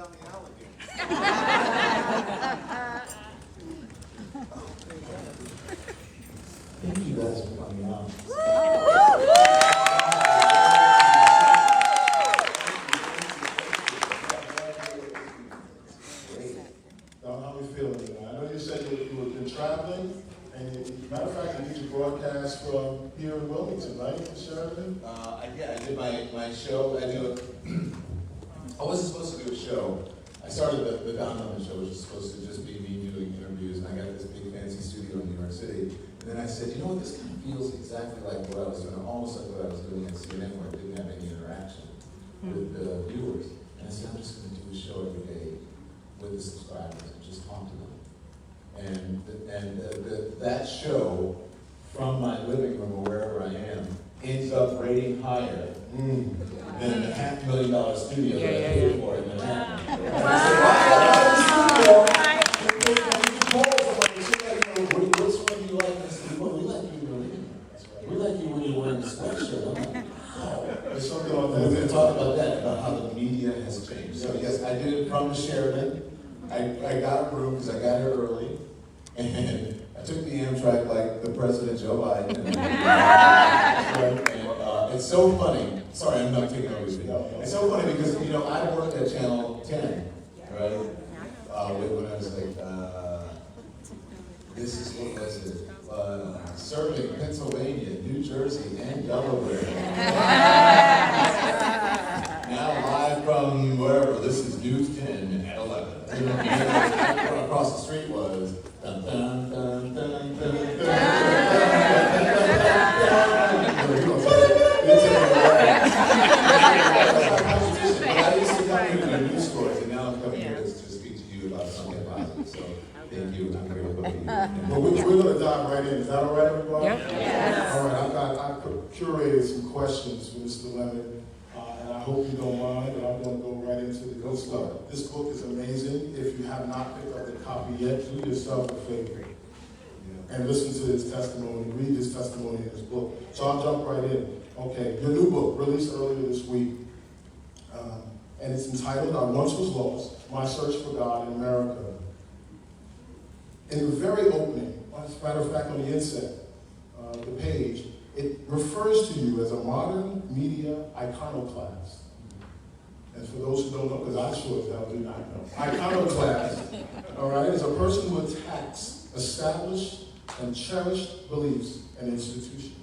down the alligator. Thank you guys for coming out. How are we feeling today? I know you said you have been traveling, and matter of fact, you need to broadcast from here in Wilmington, right, in Sheridan? Yeah, I did my show. I wasn't supposed to do a show. I started the Don Lemon Show, which was supposed to just be me doing interviews, and I got this big fancy studio in New York City. And then I said, you know what, this kind of feels exactly like what I was doing, almost like what I was doing at CNN, where I didn't have any interaction with the viewers. And I said, I'm just going to do a show every day with the subscribers and just talk to them. And that show, from my living room or wherever I am, ends up rating higher than the $500,000 studio that I paid for in Manhattan. Which one do you like? I said, well, we like you in your living room. We like you when you're wearing a sweatshirt. I'm like, oh. There's something on We're going to that. talk about that, about how the media has changed. So yes, I did it from the Sheridan. I got a room because I got here early. And I took the Amtrak like the President Joe Biden. And it's so funny. Sorry, I'm not taking over this video. It's so funny because, you know, I worked at Channel 10, right? When I was like, this is, what was it? Serving Pennsylvania, New Jersey, and Delaware. Now live from wherever, this is News 10 at 11. You know, and across the street was dun dun dun dun dun dun dun I used to come here to the news stories, and now I'm coming here to speak to you about something positive. So thank you. I'm grateful to you. But we're going to dive right in. Is that all right, everybody? Yep. Yes. All right, I've curated some questions for Mr. Lemon, and I hope you don't mind, but I'm going to go right into the good stuff. This book is amazing. If you have not picked up the copy yet, do yourself a favor and listen to his testimony, read his testimony in his book. So I'll jump right in. Okay, your new book, released earlier this week, and it's entitled, I Once Was Lost, My Search for God in America. In the very opening, as a matter of fact, on the inset, the page, it refers to you as a modern media iconoclast. And for those who don't know, because I sure as hell do not know, iconoclast, all right, is a person who attacks established and cherished beliefs and institutions.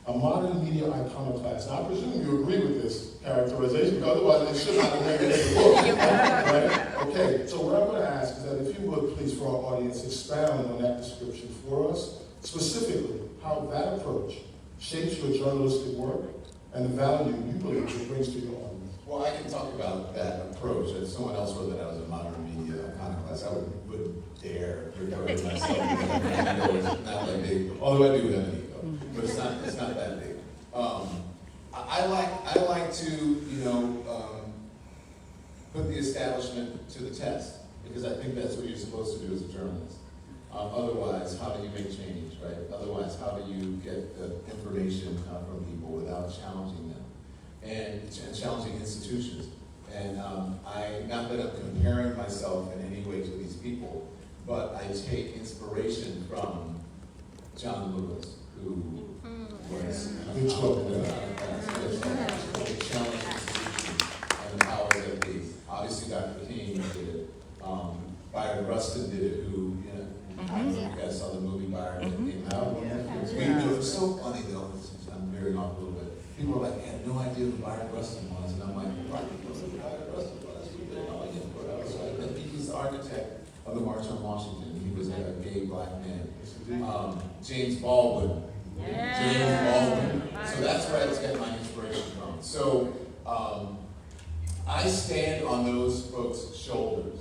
A modern media iconoclast. Now, I presume you agree with this characterization, because otherwise it should not have made it in the book. Right? Okay, so what I'm going to ask is that if you would, please, for our audience, expound on that description for us, specifically how that approach shapes your journalistic work and the value you believe it brings to your audience. Well, I can talk about that approach. If someone else wrote that I was a modern media iconoclast, I wouldn't dare refer to myself because I know it's not that big. Although I do have an ego, but it's not that big. I like to, you know, put the establishment to the test, because I think that's what you're supposed to do as a journalist. Otherwise, how do you make change, right? Otherwise, how do you get the information from people without challenging them and challenging institutions? And not that I'm comparing myself in any way to these people, but I take inspiration from John Lewis, who was challenge institutions and the powers that be. Obviously, Dr. King did it. Byron Rustin did it, who, you know, I don't know if you guys saw the movie Byron that came out. It was so funny, though. I'm veering off a little bit. People were like, I had no idea who Byron Rustin was. And I'm like, Byron Rustin was. We didn't know anything about it. So I think he's the architect of the March on Washington. He was a gay black man. James Baldwin. James Baldwin. So that's where I get my inspiration from. So I stand on those folks' shoulders.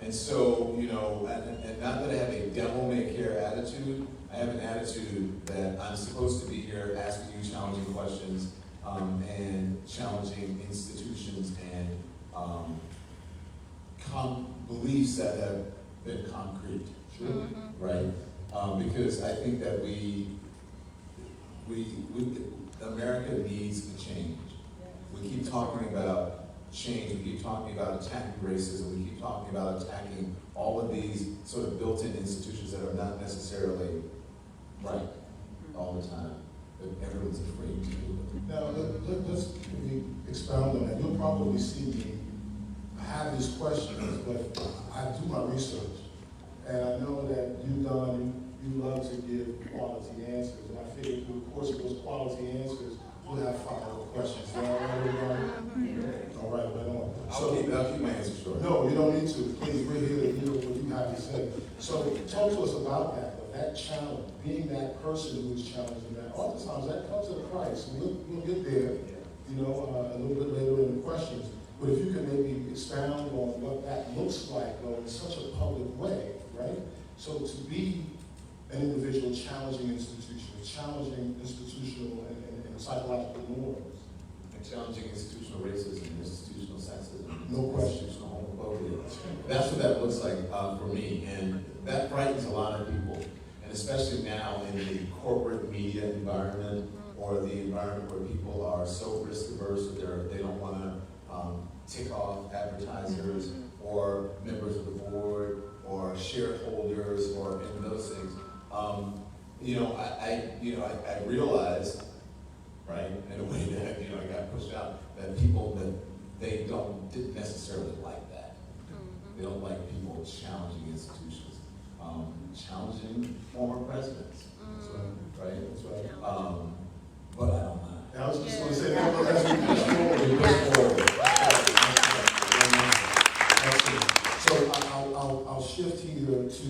And so, you know, and not that I have a devil-may-care attitude, I have an attitude that I'm supposed to be here asking you challenging questions and challenging institutions and beliefs that have been concrete, right? Because I think that America needs a change. We keep talking about change. We keep talking about attacking racism. We keep talking about attacking all of these sort of built-in institutions that are not necessarily right all the time, but everyone's afraid to do it. Now, let's expound on that. You'll probably see me have these questions, but I do my research. And I know that you love to give quality answers. And I figured through the course of those quality answers, we'll have follow-up questions. Is that all right, everybody? All right, right on. I'll keep my answer short. No, you don't need to. Please, we're here to hear what you have to say. So talk to us about that challenge, being that person who is challenging that. Oftentimes that comes at a price, and we'll get there, a little bit later in the questions. But if you can maybe expound on what that looks like, though, in such a public way, right? So to be an individual challenging institutions, challenging institutional and psychological norms. And challenging institutional racism, institutional sexism, No question. institutional homophobia. That's what that looks like for me, and that frightens a lot of people, and especially now in the corporate media environment or the environment where people are so risk averse that they don't want to tick off advertisers or members of the board or shareholders or in those things. I realized, right, in a way that I got pushed out, that people didn't necessarily like that. They don't like people challenging institutions, challenging former presidents. That's right. Right? That's right. But I don't mind. I was just going to say, as we push forward, we push forward. So I'll shift here to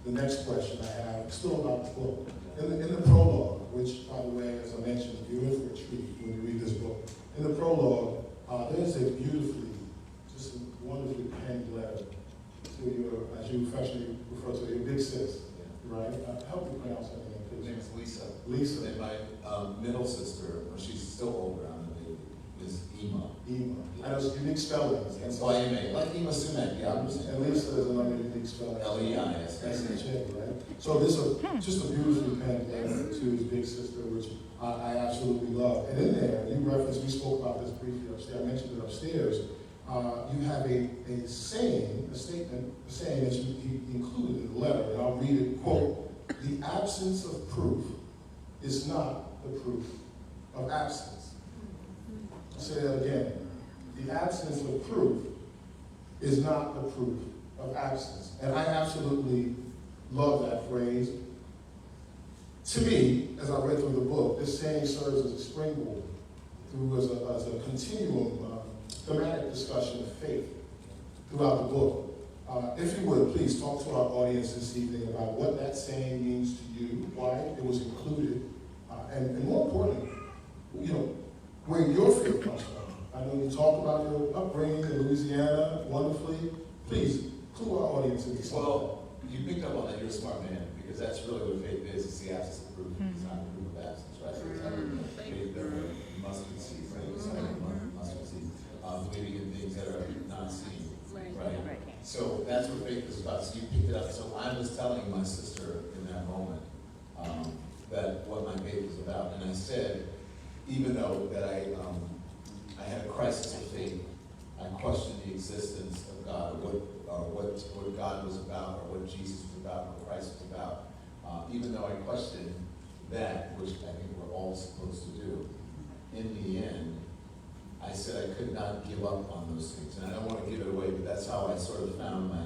the next question I have, still about the book. In the prologue, which, by the way, as I mentioned, you're in for a treat when you read this book. In the prologue, there's a just a wonderfully penned letter to your, as you affectionately refer to, your big sis, right? Help me pronounce her name, Her please. name is Lisa. Lisa. And my middle sister, she's still older, is Ema. Ema. And it's unique spellings. And so, Y-M-A, like Ema Sumac, yeah. and Lisa is another unique spelling. L-E-I-S. S-H-A, right? So this is just a beautifully penned letter to his big sister, which I absolutely love. And in there, you referenced, we spoke about this briefly upstairs, I mentioned it upstairs, you have a saying, a statement, a saying that he included in the letter, and I'll read it, quote, "The absence of proof is not the proof of absence." I'll say that again. The absence of proof is not the proof of absence. And I absolutely love that phrase. To me, as I read through the book, this saying serves as a springboard through as a continuum thematic discussion of faith throughout the book. If you would, please talk to our audience this evening about what that saying means to you, why it was included, and more importantly, where your faith comes from. I know you talk about your upbringing in Louisiana wonderfully. Please, clue our audience in this. Well, you picked up on that, you're a smart man, because that's really what faith is. It's the absence of proof. It's not the proof of absence, right? So it's like faith that mustard seed, right? It's like mustard seed. Believing in things that are not seen, right? So that's what faith is about. So you picked it up. So I was telling my sister in that moment that what my faith was about. And I said, even though that I had a crisis of faith, I questioned the existence of God, or what God was about, or what Jesus was about, or what Christ was about. Even though I questioned that, which I think we're all supposed to do, in the end, I said I could not give up on those things. And I don't want to give it away, but that's how I sort of found my,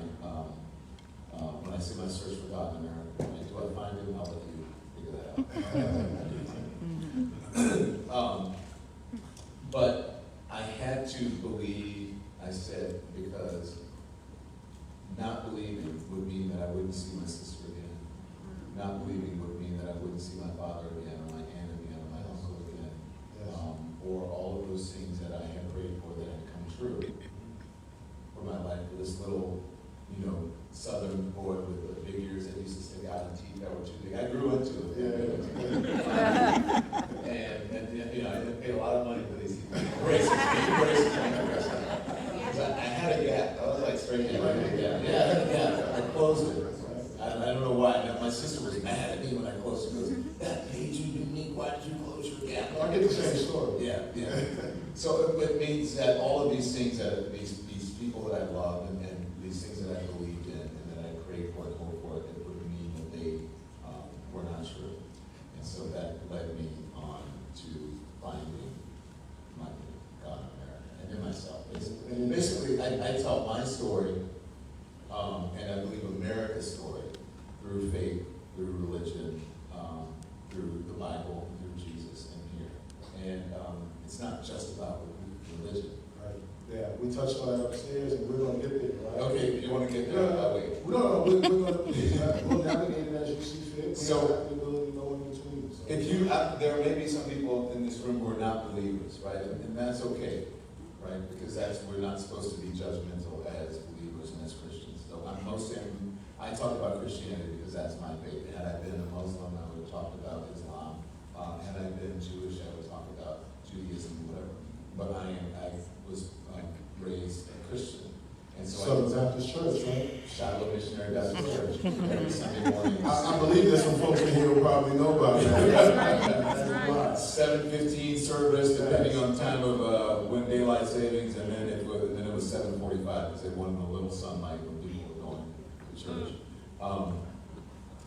when I say my search for God in America. Do I find him? I'll let you figure that out. But I had to believe, I said, because not believing would mean that I wouldn't see my sister again. Not believing would mean that I wouldn't see my father again, or my aunt again, or my uncle again. Yes. Or all of those things that I had prayed for that had come true for my life, for this little, southern boy with the big ears that used to stick out and teeth that were too big. I grew into it. And I didn't pay a lot of money for these braces. I had a gap. I was like straight in. Yeah, I had a gap. I closed it. I don't know why. Now, my sister was mad at me when I closed it. She goes, "That made you unique. Why did you close your gap?" I get the same story. Yeah. So it means that all of these things that these people that I love and these things that I believed in and that I prayed for and hoped for, it would mean that they were not true. And so that led me on to finding my God in America and in myself, basically. And basically, I tell my story, and I believe America's story, through faith, through religion, through the Bible, through Jesus, and here. And it's not just about religion. Right. Yeah, we touched on that upstairs, and we're going to get there, right? Okay, you want to get there? Wait. No, we're going to we'll navigate it as you see fit. So, we have the ability to know in between. So. If you, there may be some people in this room who are not believers, right? And that's okay, right? Because we're not supposed to be judgmental as believers and as Christians. So I talk about Christianity because that's my faith. Had I been a Muslim, I would have talked about Islam. Had I been Jewish, I would talk about Judaism, whatever. But I was raised a Christian. And so Southern Baptist Church, right? Shiloh Missionary Baptist Church every Sunday morning. I believe there's some folks in here who probably know about that. 7:15 service, depending on time of when daylight savings, and then it was 7:45 because they wanted a little sunlight when people were going to church.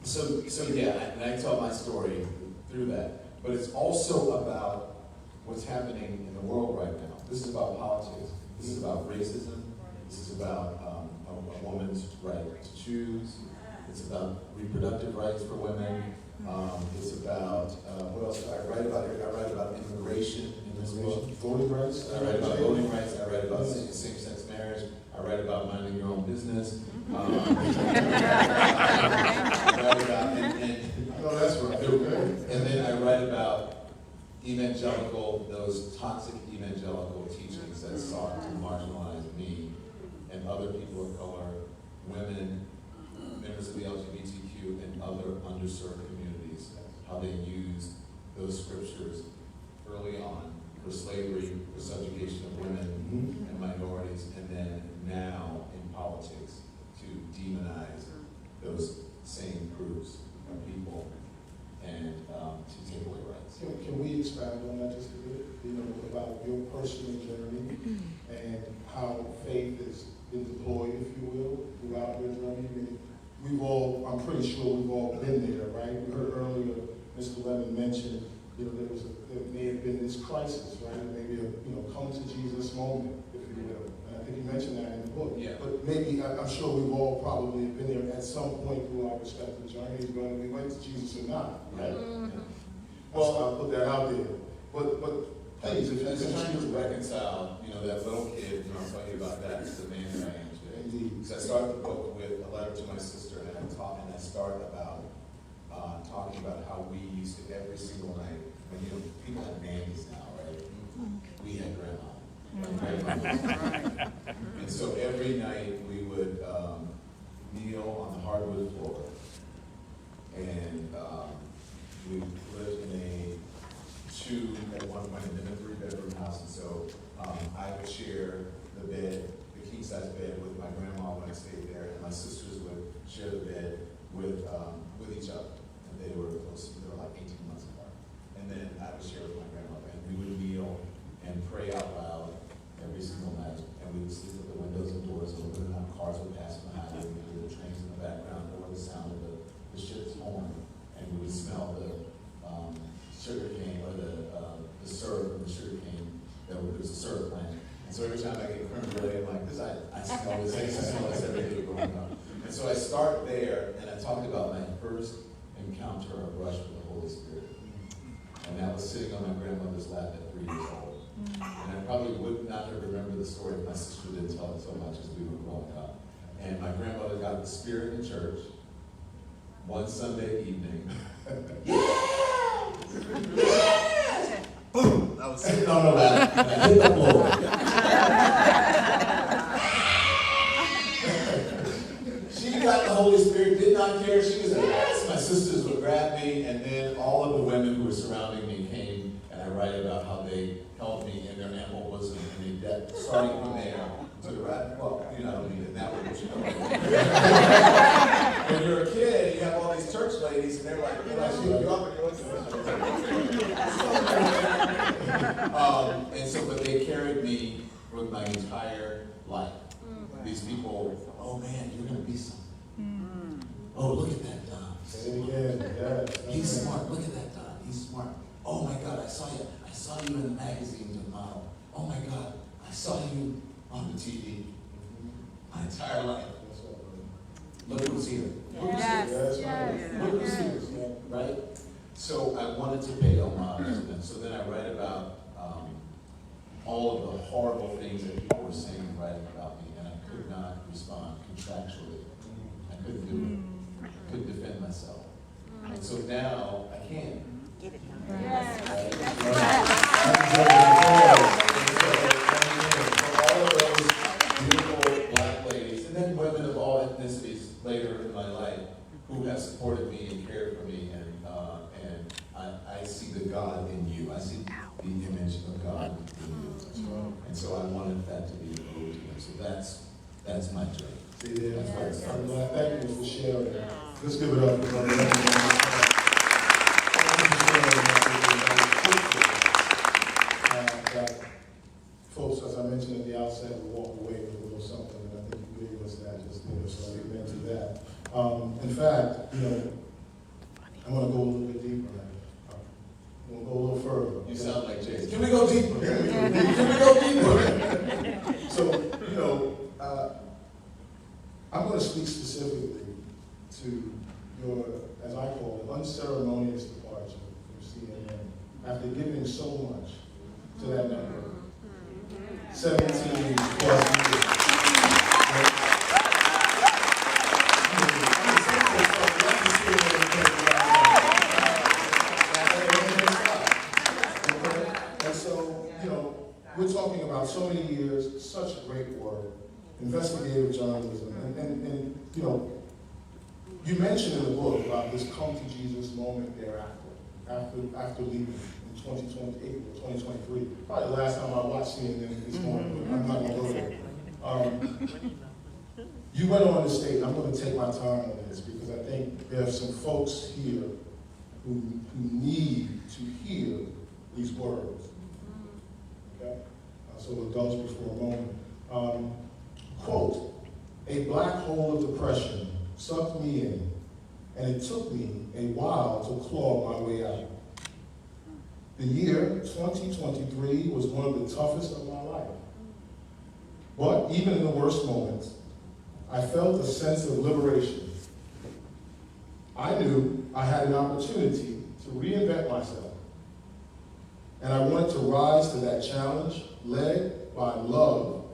So yeah, and I tell my story through that, but it's also about what's happening in the world right now. This is about politics. This is about racism. This is about a woman's right to choose. It's about reproductive rights for women. It's about, what else do I write about here? I write about immigration in this book. Voting rights. I write about voting rights. I write about same-sex marriage. I write about minding your own business. I write about, No, that's right. and then I write about those toxic evangelical teachings that sought to marginalize me and other people of color, women, members of the LGBTQ, and other underserved communities, how they used those scriptures early on for slavery, for subjugation of women and minorities, and then now in politics to demonize those same groups of people and to take away rights. Can we expand on that just a bit? About your personal journey and how faith has been deployed, if you will, throughout your journey. I mean, I'm pretty sure we've all been there, right? We heard earlier Mr. Lemon mention, there may have been this crisis, right? Maybe a come to Jesus moment, if you will. And I think you mentioned that in the book. Yeah. But maybe, I'm sure we've all probably been there at some point through our respective journeys, whether we went to Jesus or not, right? Mm-hmm. Well, I'll put that out there. But please, if As you I'm trying to can reconcile, that little kid, I'll tell you about that, is the man that I am today. Indeed. So I started the book with a letter to my sister, and I start about talking about how we used to every single night. People have nannies now, right? We had grandma. And so every night we would kneel on the hardwood floor, and we lived in at one point, and then a 3-bedroom house, and so I would share the bed, the king-size bed, with my grandma when I stayed there, and my sisters would share the bed with each other, and they were close. They were like 18 months apart. And then I would share with my grandmother, and we would kneel and pray out loud every single night, and we would sleep with the windows and doors open, and cars would pass on the highway, we would hear the trains in the background, or the sound of the ship's horn, and we would smell the sugar cane, or the syrup from the sugar cane that was a syrup plant. And so every time I get creme brulee, I'm like, I smell this, I smell this every day growing up. And so I start there, and I talked about my first encounter or brush with the Holy Spirit. And that was sitting on my grandmother's lap at 3 years old. And I probably would not have remembered the story if my sister didn't tell it so much as we were growing up. And my grandmother got the Spirit in church one Sunday evening. Boom! I was sitting on her lap, and I hit the floor. She got the Holy Spirit, did not care. She was like, yes. My sisters would grab me, and then all of the women who were surrounding me came, and I write about how they held me in their ample bosom, and they starting from there to the right. Well, I don't mean it that way, but you know. When you're a kid, you have all these church ladies, and they're like, shoot you up, and you're like, and so, but they for my entire life. These people, oh man, you're gonna be something. Oh, look at that Don. Say it again. Yes. He's smart. Look at that Don. He's smart. Oh my God, I saw you. I saw you in the magazines and model. Oh my God, I saw you on the TV. My entire life. Look who's here. Look who's here. Look who's here. Right? So I wanted to pay homage to them. So then I write about all of the horrible things that people were saying and writing about me, and I could not respond contractually. I couldn't do it. I couldn't defend myself. And so now I can. Get it done. For all of those beautiful black ladies, and then women of all ethnicities later in my life, who have supported me and cared for me, and I see the God in you. I see the image of God in you. And so I wanted that to be an ode to him. So that's my journey. See there? That's why it's I'm glad. Thank you for sharing. Let's give it up for everyone. Folks, as I mentioned at the outset, we walk away with a little something, and I think you gave us that just there, so amen to that. In fact, I'm going to go a little bit deeper. I'm going to go a little further. You sound like Jason. Can we go deeper? Can we go deeper? So, I'm going to speak specifically to your, as I call it, unceremonious departure from CNN after giving so much to that network. 17 plus years. And so, we're talking about so many years, such great work, investigative journalism, and you mentioned in the book about this come to Jesus moment thereafter, after leaving in 2020, April 2023. Probably the last time I watched CNN this morning, but I'm not going to go there. You went on to state, I'm going to take my time on this because I think there are some folks here who need to hear these words. Okay? So indulge me for a moment. Quote, a black hole of depression sucked me in, and it took me a while to claw my way out. The year 2023 was one of the toughest of my life. But even in the worst moments, I felt a sense of liberation. I knew I had an opportunity to reinvent myself, and I wanted to rise to that challenge led by love,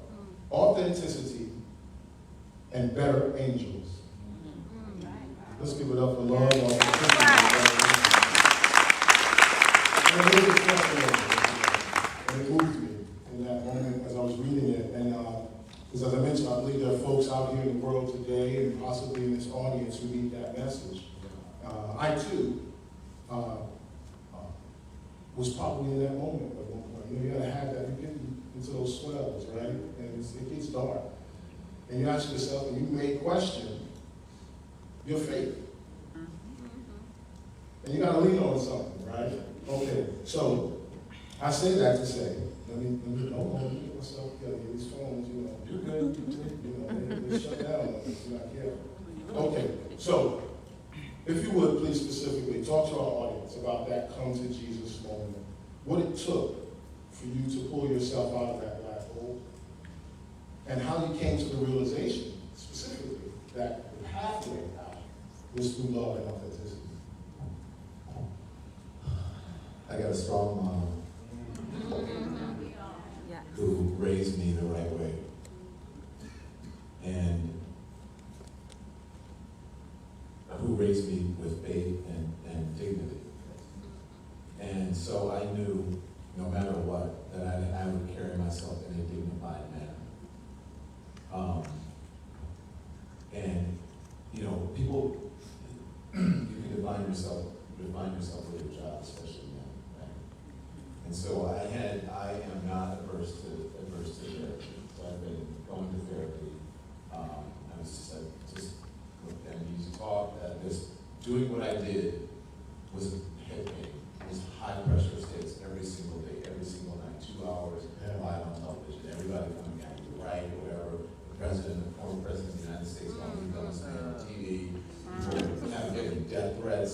authenticity, and better angels. Let's give it up for love, authenticity, and it moved me in that moment as I was reading it. And because as I mentioned, I believe there are folks out here in the world today and possibly in this audience who need that message. I too was probably in that moment at one point. You gotta have that, you get into those swells, right? And it gets dark. And you ask yourself, and you may question your faith. And you gotta lean on something, right? Okay, so I say that to say, let me get myself together. These phones, You're good. they shut down if you're not careful. Okay, so if you would please specifically talk to our audience about that come to Jesus moment, what it took for you to pull yourself out of that black hole, and how you came to the realization, specifically, that the pathway out was through love and authenticity. I got a strong mom who raised me the right way. And who raised me with faith and dignity. And so I knew, no matter what, that I would carry myself in a dignified manner. People, you can define yourself with your job, especially men, right? And so I am not averse to therapy. So I've been going to therapy. I was just and used to talk. Doing what I did was head pain. It was high pressure states every single day, every single night, 2 hours live on television. Everybody president, a former president of the United States, all these guys on TV, people have getting death threats,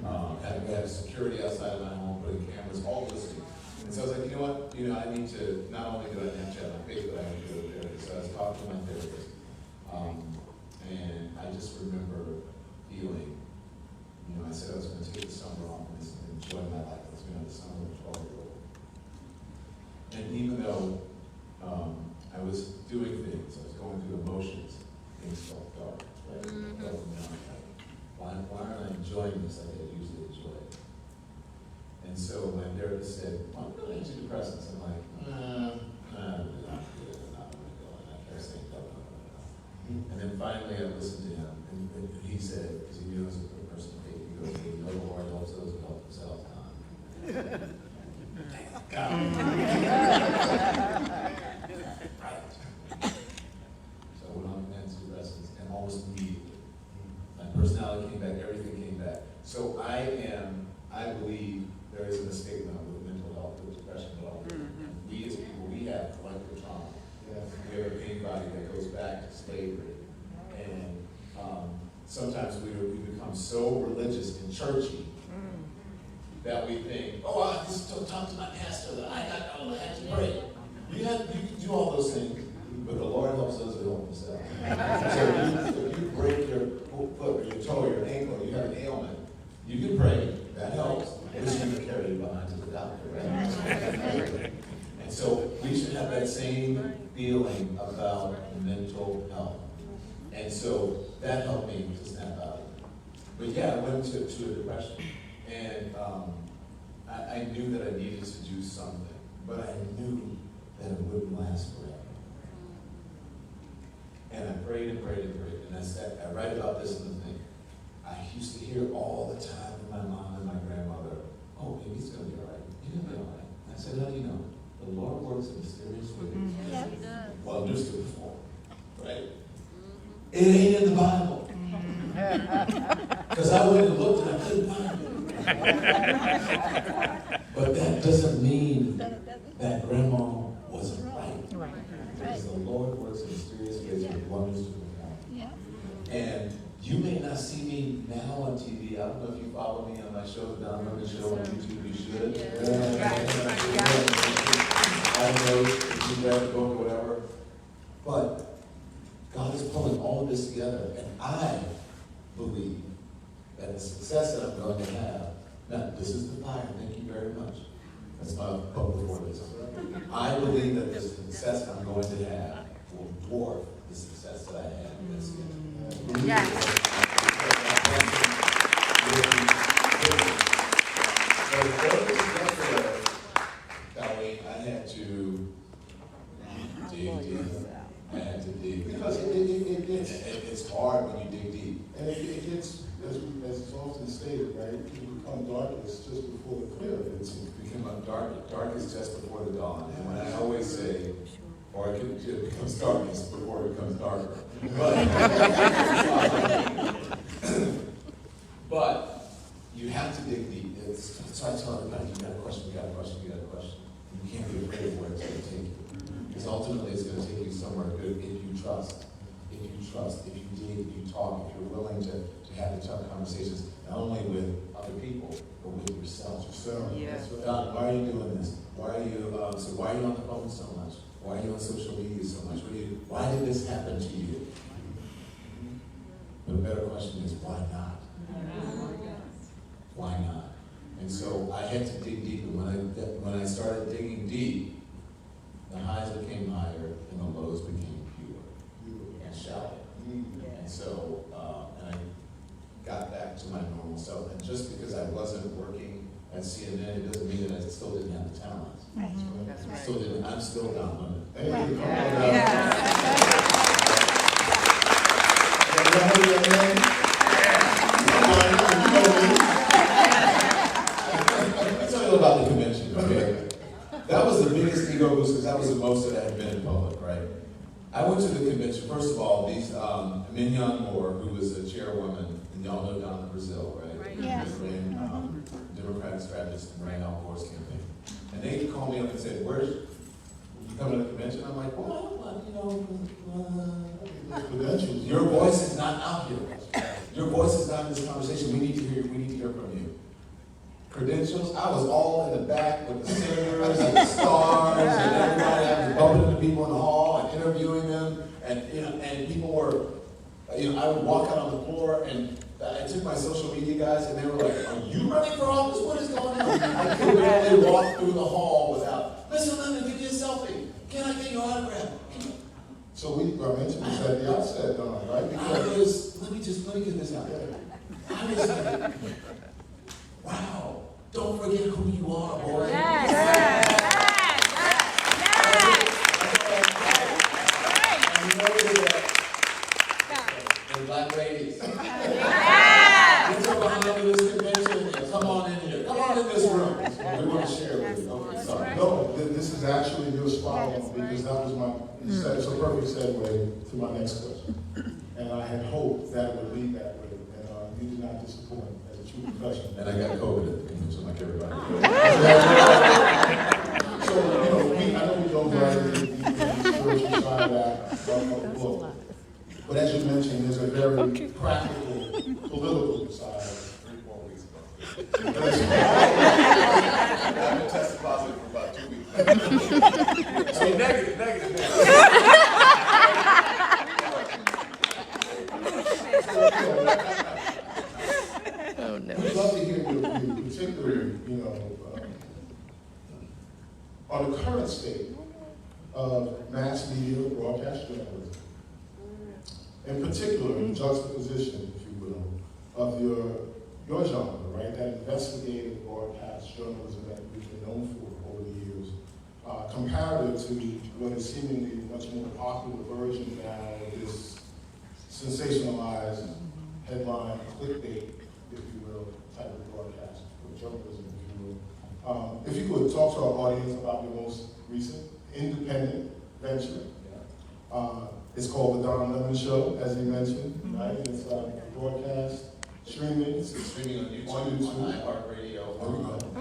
have security outside of my home, putting cameras, all this thing. And so I was like, you know what, I need to, not only do I have to have my faith, but I have to go to therapy. So I was talking to my therapist, and I just remember feeling, I said I was going to take the summer off and just enjoy my life. I was going to have the summer with 12-year-old. And even though I was doing things, I was going through emotions, things felt dark, right? I felt like, why aren't I enjoying this like I usually enjoy it? And so my therapist said, well, I'm really antidepressants. I'm like, I'm not good, I'm not going to go. And I kept saying, no. And then finally I listened to him, and he said, because he knew I was a good person, he goes, the Lord helps those who help themselves. Thank God. Right. So I went on antidepressants, and almost immediately, my personality came back, everything came back. So I believe there is a stigma with mental health, with depression, but all we as people, we have collective trauma. We have a pain body that goes back to slavery. And sometimes we become so religious and churchy that we think, oh, I just don't talk to my pastor, that I have to pray. You can do all those things, but the Lord helps those who help themselves. So if you break your foot or your toe or your ankle, or you have an ailment, you can pray, that helps, but you're going to carry you behind to the doctor, right? And so we should have that same feeling about mental health. And so that helped me to snap out of it. But yeah, I went to a depression. And I knew that I needed to do something, but I knew that it wouldn't last forever. And I prayed and prayed and prayed. And I write about this in the thing. I used to hear all the time from my mom and my grandmother, oh, baby, it's going to be all right. You're going to be all right. I said, how do you know? The Lord works in mysterious ways. Yes, he does. Well, understood before, right? It ain't in the Bible. Because I went and looked and I couldn't find it. But that doesn't mean that grandma wasn't right. Because the Lord works in mysterious ways with wonders to perform. Yeah. And you may not see me now on TV. I don't know if you follow me on my show, the Don Lemon Show on YouTube. You should. I don't know if you read the book or whatever. But God is pulling all of this together. And I believe that the success that I'm going to have, now this is the fire, thank you very much. That's my quote before this. I believe that the success I'm going to have will dwarf the success that I had in this year. Yes. Dolly, I had to dig deep. I had to dig because it's hard when you dig deep. And it gets, as is often stated, right, it can become darkest just before the clear. It's become dark is just before the dawn. And when I always say, or it becomes darkest before it becomes darker. But you have to dig deep. That's why I tell everybody, you got a question, you got a question, you got a question. And you can't be afraid of where it's going to take you. Because ultimately it's going to take you somewhere good if you trust. If you trust, if you dig, if you talk, if you're willing to have the tough conversations, not only with other people, but with yourself. Yeah. Don, why are you doing this? Why are you why are you on the phone so much? Why are you on social media so much? Why did this happen to you? But a better question is, why not? Why not? And so I had to dig deep. And when I started digging deep, the highs became higher and the lows became fewer and shallow. And so, and I got back to my normal self. And just because I wasn't working at CNN, it doesn't mean that I still didn't have the talent. Right. That's right. Still didn't. I'm still Don Lemon. Hey, Right. come on Yeah. I'll tell you about the convention, okay? That was the biggest ego boost because that was the most that I had been in public, right? I went to the convention, first of all, these, Mignon Moore, who was the chairwoman, and y'all know down in Brazil, right? Yes. Who ran, Democratic strategist and ran Al Gore's campaign. And they called me up and said, you coming to the convention? I'm like, well, Credentials. Your voice is not out here. Your voice is not in this conversation. We need to hear from you. Credentials, I was all in the back with the senators and the stars and everybody. I was bumping into people in the hall and interviewing them, and and people were, I would walk out on the floor, and I took my social media guys, and they were like, "Are you running for office? What is going on?" I could barely walk through the hall without, "Mr. Lemon, give me a selfie. Can I get your autograph?" So I mentioned this at the outset, Don, right? Because let me get this out there. I was like, wow, don't forget who you are, boy. Yes. And you know the black ladies. Get your behind into this convention and come on in here. Come on in this room. We want to share with you. Okay, sorry. No, this is actually your spot on, because that was it's a perfect segue to my next question. And I had hoped that it would lead that way, and you did not disappoint as a true professional. And I got COVID at the convention like everybody. So, I know we don't right into the spiritual side of that of the book, but as you mentioned, there's a very practical, political side. 3-4 weeks ago. I've been tested positive for about 2 weeks. So negative. Oh, no. We'd love to hear your view, particularly, on the current state of mass media broadcast journalism. In particular, the juxtaposition, if you will, of your genre, right? That investigative broadcast journalism that we've been known for over the years, comparative to what is seemingly a much more popular version now of this sensationalized headline clickbait, if you will, type of broadcast or journalism, if you will. If you could talk to our audience about your most recent independent venture. It's called The Don Lemon Show, as you mentioned, right? It's broadcast, streaming. It's streaming on YouTube, on iHeartRadio, on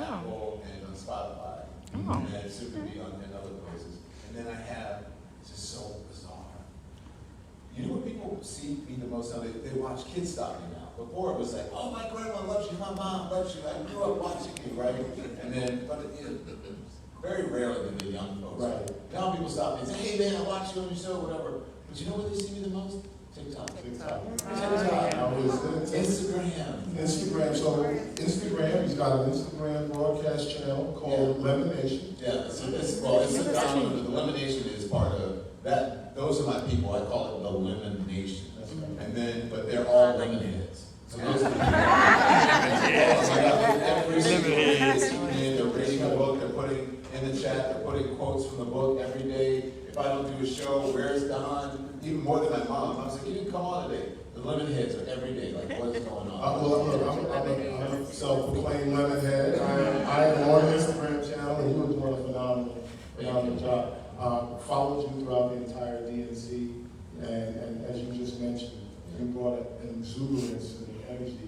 Apple, and on Spotify. And soon to be on in other places. And then I have, it's just so bizarre. You know what people see me the most now? They watch Kids Stop Me now. Before it was like, oh, my grandma loves you, my mom loves you, I grew up watching you, right? And then, very rarely do the young folks. Right. Now people stop me and say, hey man, I watched you on your show, whatever. But you know what they see me the most? TikTok. Instagram. So Instagram, he's got an Instagram broadcast channel called Lemonation. Yeah, it's a dominant. The Lemonation is part of that. Those are my people. I call it the Lemon Nation. And then, but they're all lemon heads. So those are the people. Every single day, they're reading a book. They're putting in the chat. They're putting quotes from the book every day. If I don't do a show, where's Don? Even more than my mom. I was like, you didn't come on today. The lemon heads are every day. Like, what is going on? I'm a self-proclaimed lemon head. I am on Instagram channel, and you were doing a phenomenal job. Followed you throughout the entire DNC, and as you just mentioned, you brought an exuberance and energy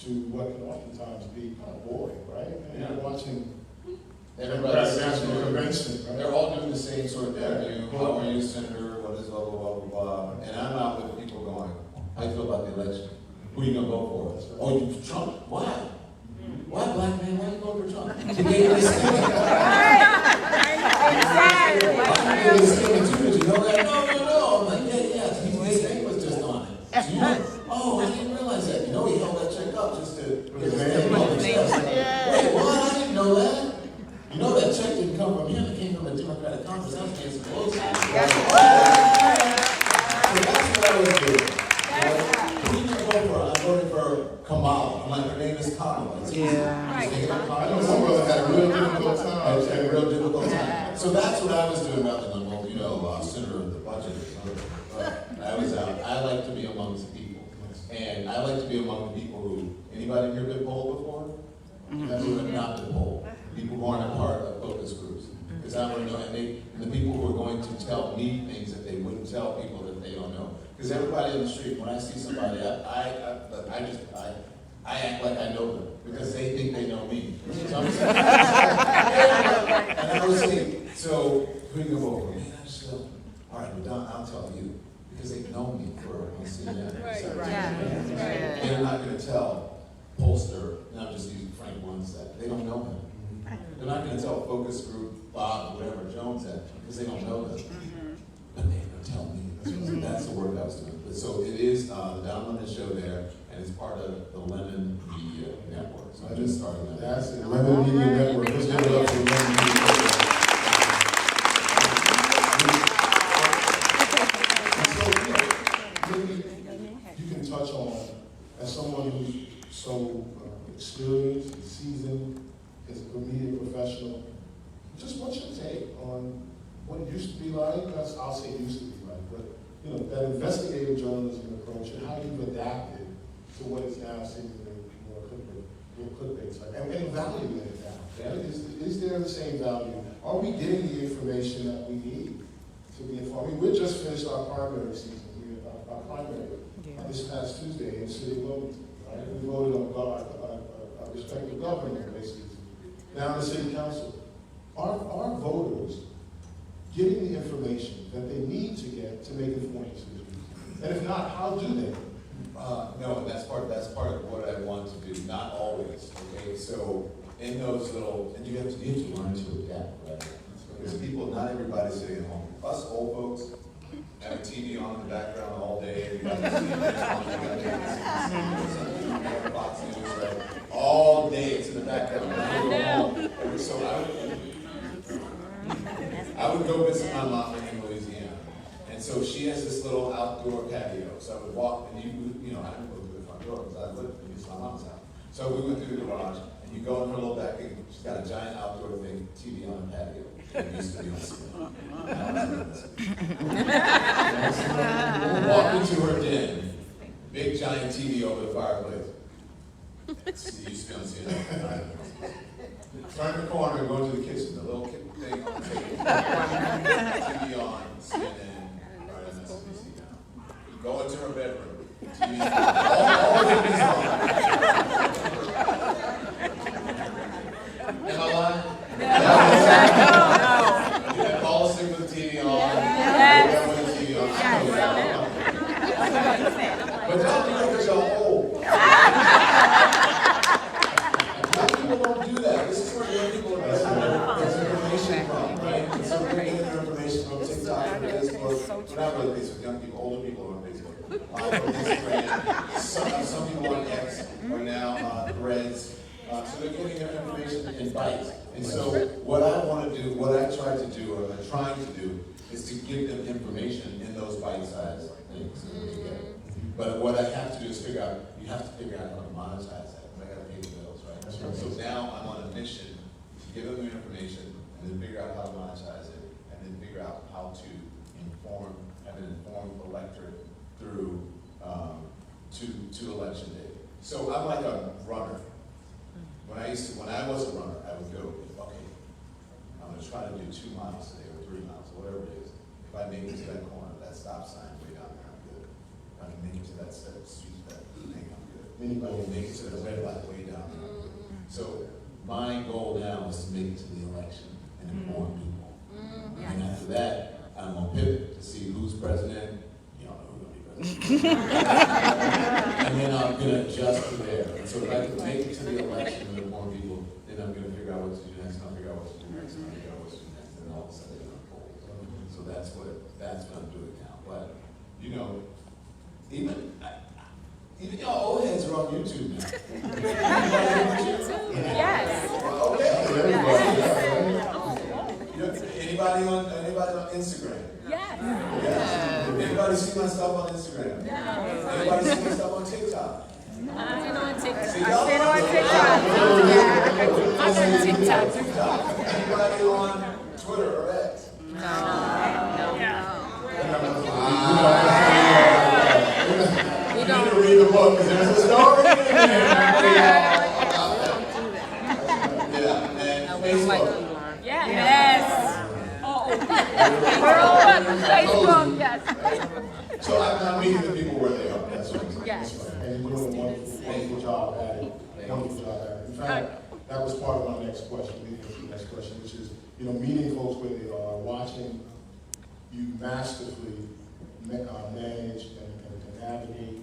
to what can oftentimes be kind of boring, right? And you're watching Everybody's national convention, right? They're all doing the same sort of interview. How are you, Senator? What is blah, blah, blah, blah, blah. And I'm out with people going, how do you feel about the election? Who are you going to vote for? Oh, you Trump? Why? Why, black man? Why are you voting for Trump? He gave me this thing. You know that? No. I'm like, yeah. His name was just on it. So you know, oh, I didn't realize that. You know, he held that check up just to get his name on the chest. Wait, what? I didn't know that. You know that check didn't come from him, it came from a Democratic Congress. That was Nancy Pelosi. So that's what I was doing. Who did you vote for? I voted for Kamala. I'm like, her name is Kamala. I know some brother had a real difficult time. So that's what I was doing rather than, Senator of the budget. I was out. I like to be amongst the people. And I like to be among the people who, anybody here been polled before? That's who have not been polled. People who aren't a part of focus groups. Because I want to know, and the people who are going to tell me things that they wouldn't tell people that they don't know. Because everybody on the street, when I see somebody, I act like I know them because they think they know me. So I'm saying, and I was saying, so who you gonna vote for? Man, I'm still, all right, well, Don, I'll tell you. Because because they know me for CNN. Yeah. They're not gonna tell Pollster, and I'm just using Frank Lundstedt, they don't know him. They're not gonna tell focus group Bob, whatever, Jones at, because they don't know them. But they're gonna tell me. That's the work I was doing. But so it is the Don Lemon Show there, and it's part of the Lemon Media Network. So I just started that. That's it, Lemon Media Network. Let's give it up for Lemon Media Network. And so, maybe you can touch on, as someone who's so experienced and seasoned as a media professional, just what's your take on what it used to be like? I'll say used to be like, but you know, that investigative journalism approach and how you've adapted to what is now seemingly more clickbait type, and valuing it now. Yeah. Is there the same value? Are we getting the information that we need to be informed? I mean, we just finished our primary season, our primary this past Tuesday in the city of Wilmington, right? We voted on our respective governor races. Now in the city council. Are voters getting the information that they need to get to make informed decisions? And if not, how do they? No, and that's part of what I want to do. Not always. Okay, so in those little, and you have to learn to adapt, right? Because people, not everybody's sitting at home. Us old folks have a TV on in the background all day. You got the CNN, Fox News, right? All day it's in the background. So I would go visit my mom in Louisiana, and so she has this little outdoor patio. So I would walk, and you know, I didn't go through the front door because I lived in my mom's house. So we went through the garage, and you go in her little back, and she's got a giant outdoor thing, TV on the patio. It used to be on CNN. Walk into her den, big giant TV over the fireplace. It used to be on CNN. Turn the corner and go into the kitchen, the little thing on the table. TV on, CNN, or MSNBC now. You go into her bedroom, TV, all the TV's on. Am I lying? No. You can fall asleep with the TV on. Yes. With the TV on. Yes. But don't do it because you're old. People don't do that. This is where young people are getting information from, right? And so they're getting their information from TikTok, from Facebook. We're not really Facebook, young people, older people are on Facebook. Instagram. Some people on X are now Threads. So they're getting their information in bites. And so what I want to do, what I try to do, or I'm trying to do, is to give them information in those bite-sized things. But what I have to do is figure out, you have to figure out how to monetize that. I got to pay the bills, right? So now I'm on a mission to give them the information and then figure out how to monetize it and then figure out how to have an informed electorate through to election day. So I'm like a runner. When I was a runner, I would go, okay, I'm going to try to do 2 miles today or 3 miles, or whatever it is. If I make it to that corner, that stop sign way down there, I'm good. If I can make it to that street, that thing, I'm good. Anybody can make it to the red light way down there. So my goal now is to make it to the election and inform people. And after that, I'm going to pivot to see who's president. You don't know who's going to be president. And then I'm going to adjust to there. And so if I can make it to the election and inform people, then I'm going to figure out what to do next, and I'll figure out what to do next, and I'll figure out what to do next, and all of a sudden they're going to fold. So that's what I'm doing now. But, you know, even y'all old heads are on YouTube now. Yes. Okay. Anybody on Instagram? Yes. Yes. Anybody see my stuff on Instagram? No. Anybody see my stuff on TikTok? I've been on TikTok. See, I've been on TikTok. I'm on TikTok. Anybody on Twitter or X? You need to read the book because there's a story in there. Yeah, and Facebook. Yes. We're on Facebook, yes. So I'm meeting the people where they are. That's right. Yes. And you're doing a wonderful job at it. Wonderful job at it. In fact, that was part of my next question, leading into the next question, which is, you know, meeting folks where they are, watching you masterfully manage and navigate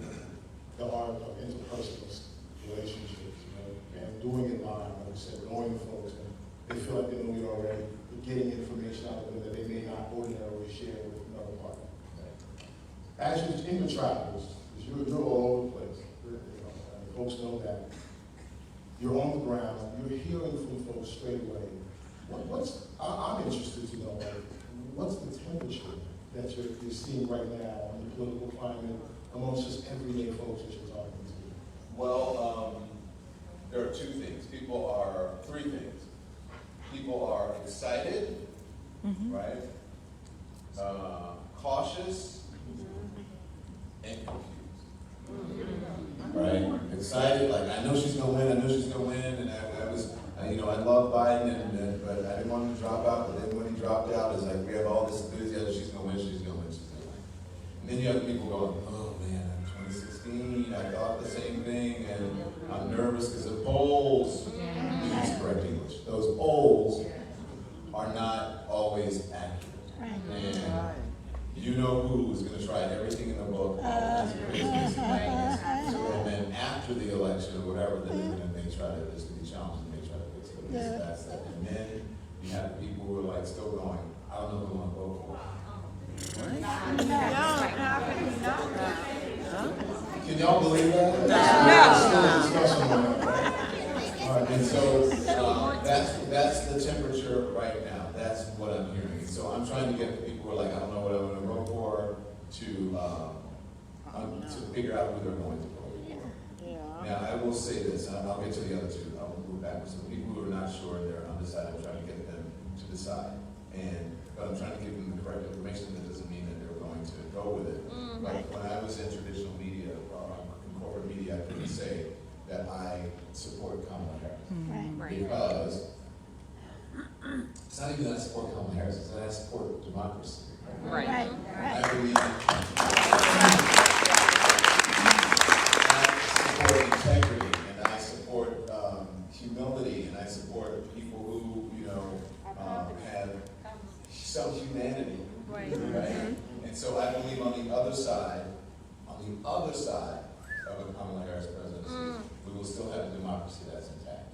the art of interpersonal relationships, you know, and doing it live, like I said, knowing folks, and they feel like they know you already, but getting information out of them that they may not ordinarily share with another partner. As you in your travels, because you're all over the place, you know, and folks know that. You're on the ground, you're hearing from folks straight away. I'm interested to know, like, what's the temperature that you're seeing right now in the political climate amongst just everyday folks that you're talking to? Well, there are three things. People are excited, right? Cautious, and confused. Right? Excited, like, I know she's gonna win, and I was, you know, I love Biden, but I didn't want him to drop out, but then when he dropped out, it's like, we have all this enthusiasm, she's gonna win. And then you have people going, oh man, in 2016, I thought the same thing, and I'm nervous because the polls, use correct English, those polls are not always accurate. And you know who is going to try everything in the book. And then after the election or whatever, then they try to, this can be challenging, they try to fix it. That's that. And then you have people who are like still going, I don't know who I'm going to vote for. Can y'all believe that? No. And so that's the temperature right now. That's what I'm hearing. And so I'm trying to get the people who are like, I don't know what I'm going to vote for, to figure out who they're going to vote for. Now I will say this, and I'll get to the other two. I'll move backwards. So the people who are not sure, they're undecided. I'm trying to get them to decide. But I'm trying to give them the correct information. That doesn't mean that they're going to go with it. Like when I was in traditional media, in corporate media, I couldn't say that I support Kamala Harris. Because it's not even that I support Kamala Harris, it's that I support democracy. Right. I believe I support integrity, and I support humility, and I support people who, you know, have some humanity. Right? And so I believe on the other side of a Kamala Harris presidency, we will still have a democracy that's intact.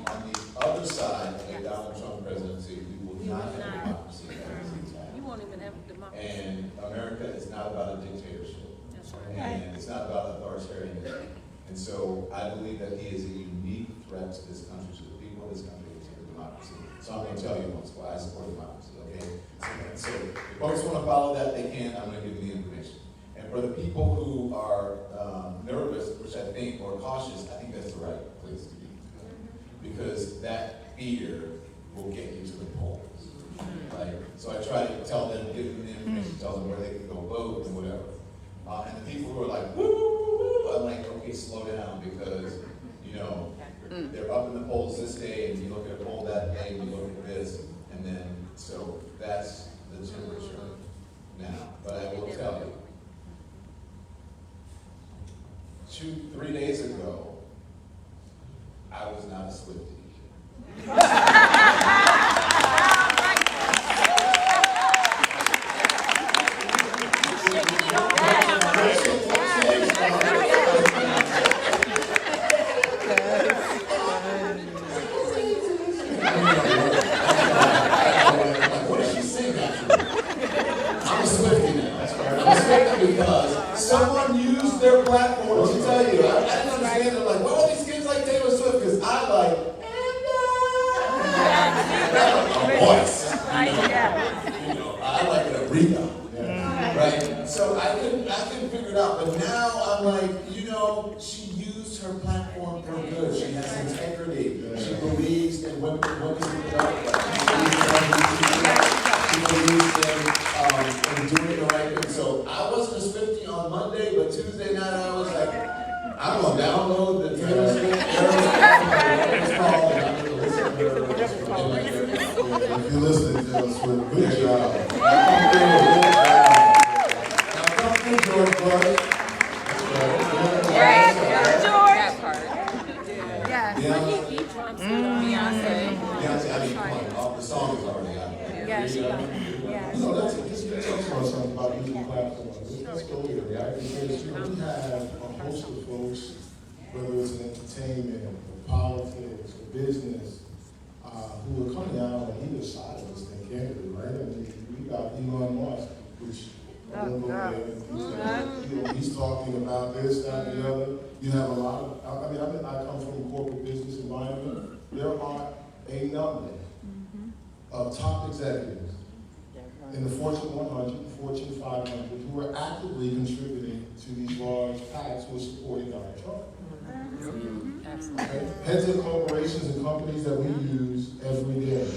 On the other side of a Donald Trump presidency, we will not have a democracy that is intact. You won't even have a democracy. And America is not about a dictatorship. That's right. And it's not about authoritarianism. And so I believe that he is a unique threat to this country, to the people of this country, and to the democracy. So I'm going to tell you once why I support democracy, okay? So if folks want to follow that, they can. I'm going to give them the information. And for the people who are nervous, which I think, or cautious, I think that's the right place to be. Because that fear will get you to the polls. Right? So I try to tell them, give them the information, tell them where they can go vote and whatever. And the people who are like, woo, woo, woo, I'm like, okay, slow down, because, you know, they're up in the polls this day, and you look at a poll that day, and you look at this, and then, so that's the temperature now. But I will tell you, 3 days ago, I was not a Swiftie. What is she saying actually? I'm a Swiftie now. That's right. I'm a Swiftie because someone used their platform to tell you. I didn't understand it. Like, why are these kids like Taylor Swift? Because I like a voice. You know, I like an Aretha. Right? So I couldn't figure it out. But now I'm like, you know, she used her platform for good. She has integrity. She believes in women's reproductive. She believes in doing the right thing. So I wasn't a Swiftie on Monday, but Tuesday night I was like, I'm gonna download the Taylor Swift. If you're listening to Taylor Swift, good job. Now come through, George Bush. That part. Beyonce, I mean, come on, the song is already out there. Yes. You know, let's talk about something about using platforms let's go there, right? Because, you know, we have a host of folks, whether it's in entertainment, or politics, or business, who are coming out on either side of this thing, candidly, right? I mean, we got Elon Musk, which I don't know there. He's talking about this, that, and the other. You have a lot of, I mean, I come from a corporate business environment. There are a number of top executives in the Fortune 100, Fortune 500, who are actively contributing to these large PACs who are supporting Donald Trump. Okay? Heads of corporations and companies that we use every day.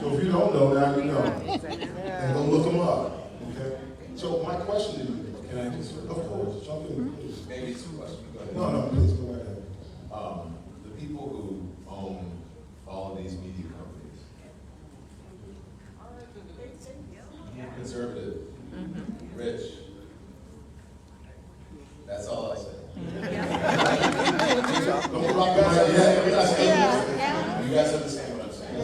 So if you don't know, now you know. And go look them up. Okay? So my question to you, can I just, of course, jump in, please. Maybe it's a question. Go ahead. No, please, go right ahead. The people who own all of these media companies, conservative, rich, that's all I say. Don't drop it yet. You guys understand what I'm saying?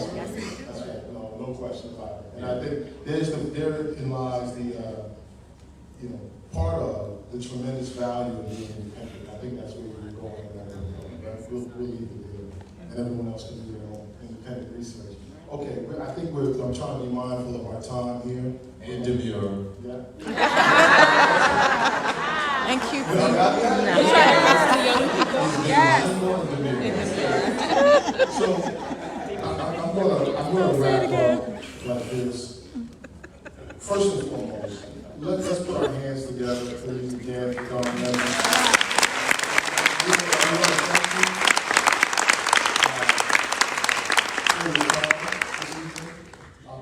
That's right. No question about it. And I think therein lies the, part of the tremendous value of being independent. I think that's where we're going. We'll leave it there, and everyone else can do their own independent research. Okay, I think I'm trying to be mindful of our time here. And demure. Yeah. And cute. So I'm gonna wrap up like this. First and foremost, let's put our hands together, please, again, for Don Lemon.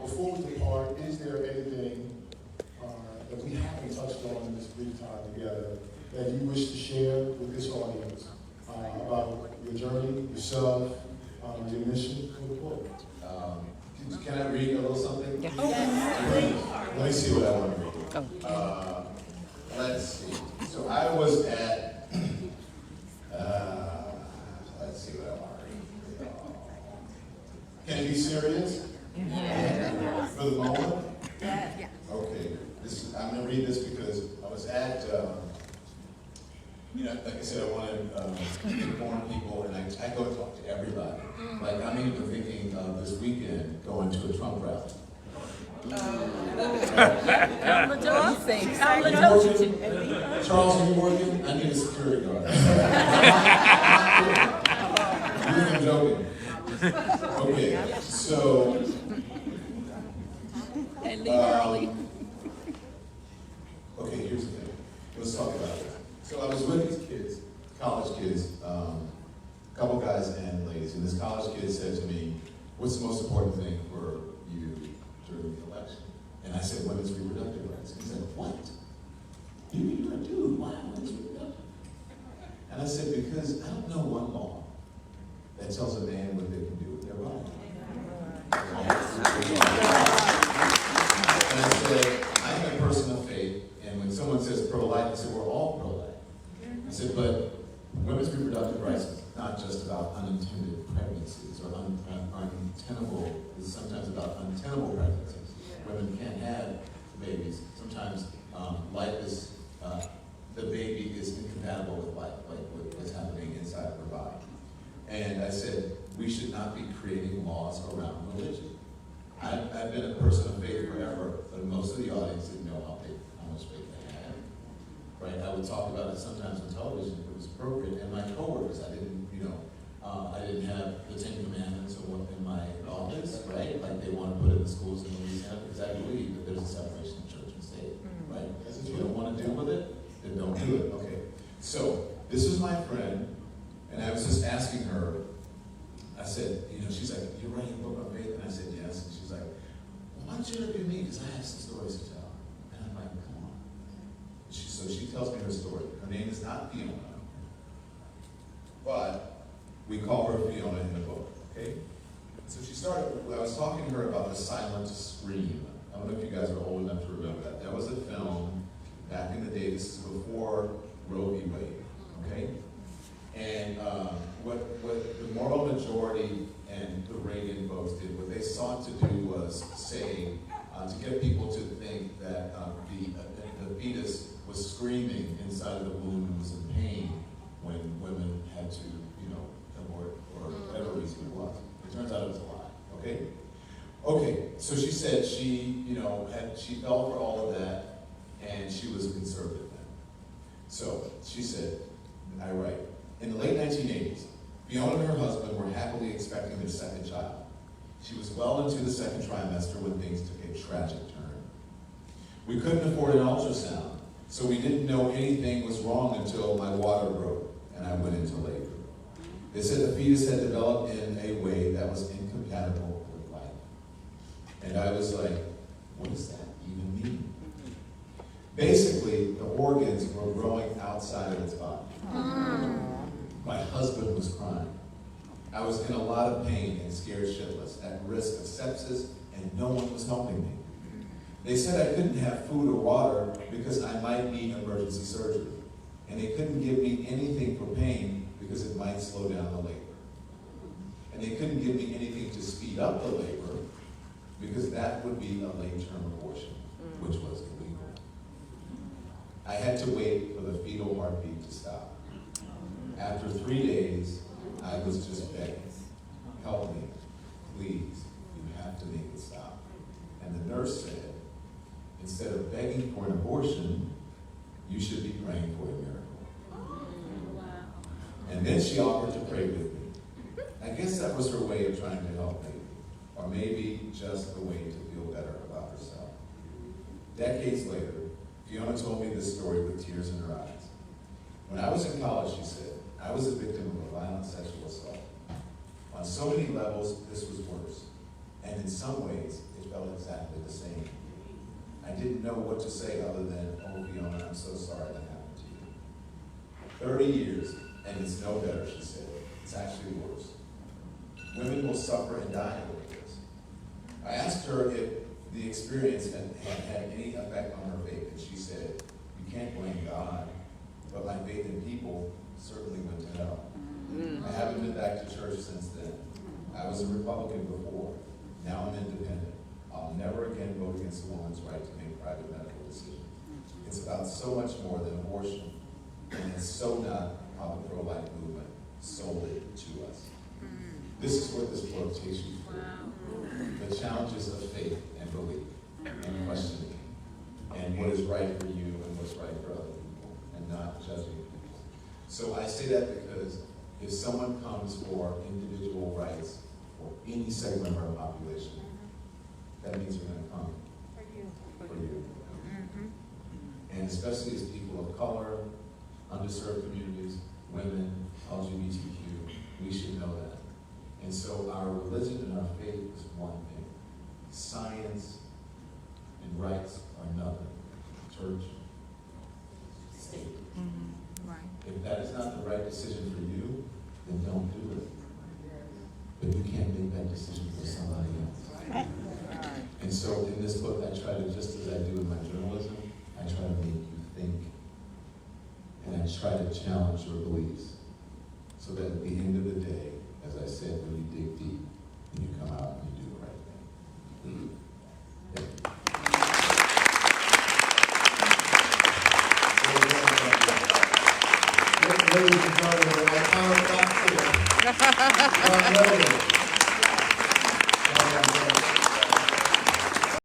Before we depart, is there anything that we haven't touched on in this brief time together that you wish to share with this audience about your journey, yourself, your mission for the book? Can I read a little something? Yeah. Let me see what I want to read. Let's see. So I was at, let's see what I want to read. Can it be serious? Yeah. For the moment? Yeah. Okay. I'm going to read this because I was at, like I said, I want to inform people, and I go talk to everybody. Like, I'm even thinking of this weekend going to a Trump rally. Charles, are you working? I need a security guard. I'm joking. Okay, so. Okay, here's the thing. Let's talk about it. So I was with these kids, college kids, a couple guys and ladies, and this college kid said to me, "What's the most important thing for you during the election?" And I said, "Women's reproductive rights." He said, "What? You're a dude, why women's reproductive?" And I said, "Because I don't know one law that tells a man what they can do with their body." And I said, "I'm a person of faith, and when someone says pro-life, I said, we're all pro-life." I said, "But women's reproductive rights is not just about unintended pregnancies or untenable, it's sometimes about untenable pregnancies. Women can't have babies. Sometimes life is, the baby is incompatible with life, like what is happening inside of her body." And I said, we should not be creating laws around religion. I've been a person of faith forever, but most of the audience didn't know how much faith they had. Right? I would talk about it sometimes on television if it was appropriate, and my coworkers, I didn't have the Ten Commandments in my office, right? Like they want to put it in the schools in Louisiana, because I believe that there's a separation of church and state, right? If you don't want to deal with it, then don't do it. Okay. So this is my friend, and I was just asking her. I said, she's like, "You're writing a book on faith?" And I said, "Yes." And she's like, "Well, why don't you interview me? Because I have some stories to tell." And I'm like, "Come on." So she tells me her story. Her name is not Fiona, but we call her Fiona in the book, okay? So I was talking to her about the silent scream. I don't know if you guys are old enough to remember that. That was a film back in the day. This is before Roe v. Wade, okay? And what the moral majority and the Reagan folks did, what they sought to do was say, to get people to think that the fetus was screaming inside of the womb and was in pain when women had to, abort for whatever reason it was. It turns out it was a lie, okay? Okay, so she said she fell for all of that, and she was a conservative then. So she said, I write, in the late 1980s, Fiona and her husband were happily expecting their second child. She was well into the second trimester when things took a tragic turn. We couldn't afford an ultrasound, so we didn't know anything was wrong until my water broke and I went into labor. They said the fetus had developed in a way that was incompatible with life. And I was like, what does that even mean? Basically, the organs were growing outside of its body. My husband was crying. I was in a lot of pain and scared shitless, at risk of sepsis, and no one was helping me. They said I couldn't have food or water because I might need emergency surgery. And they couldn't give me anything for pain because it might slow down the labor. And they couldn't give me anything to speed up the labor because that would be a late-term abortion, which was illegal. I had to wait for the fetal heartbeat to stop. After 3 days, I was just begging, help me, please, you have to make it stop. And the nurse said, instead of begging for an abortion, you should be praying for a miracle. And then she offered to pray with me. I guess that was her way of trying to help me, or maybe just a way to feel better about herself. Decades later, Fiona told me this story with tears in her eyes. When I was in college, she said, I was a victim of a violent sexual assault. On so many levels, this was worse. And in some ways, it felt exactly the same. I didn't know what to say other than, oh, Fiona, I'm so sorry that happened to you. 30 years, and it's no better, she said. It's actually worse. Women will suffer and die over this. I asked her if the experience had any effect on her faith, and she said, you can't blame God, but my faith in people certainly went to hell. I haven't been back to church since then. I was a Republican before. Now I'm independent. I'll never again vote against a woman's right to make private medical decisions. It's about so much more than abortion, and it's so not how the pro-life movement sold it to us. This is what this book takes you through. The challenges of faith and belief, and questioning, and what is right for you and what's right for other people, and not judging people. So I say that because if someone comes for individual rights for any segment of our population, that means they're going to come for you. And especially as people of color, underserved communities, women, LGBTQ, we should know that. And so our religion and our faith is one thing. Science and rights are another. Church, state. Right. If that is not the right decision for you, then don't do it. But you can't make that decision for somebody else. And so in this book, I try to, just as I do in my journalism, I try to make you think. And I try to challenge your beliefs. So that at the end of the day, as I said, when you dig deep, and you come out and you do the right thing. Ladies and gentlemen, my final thought here.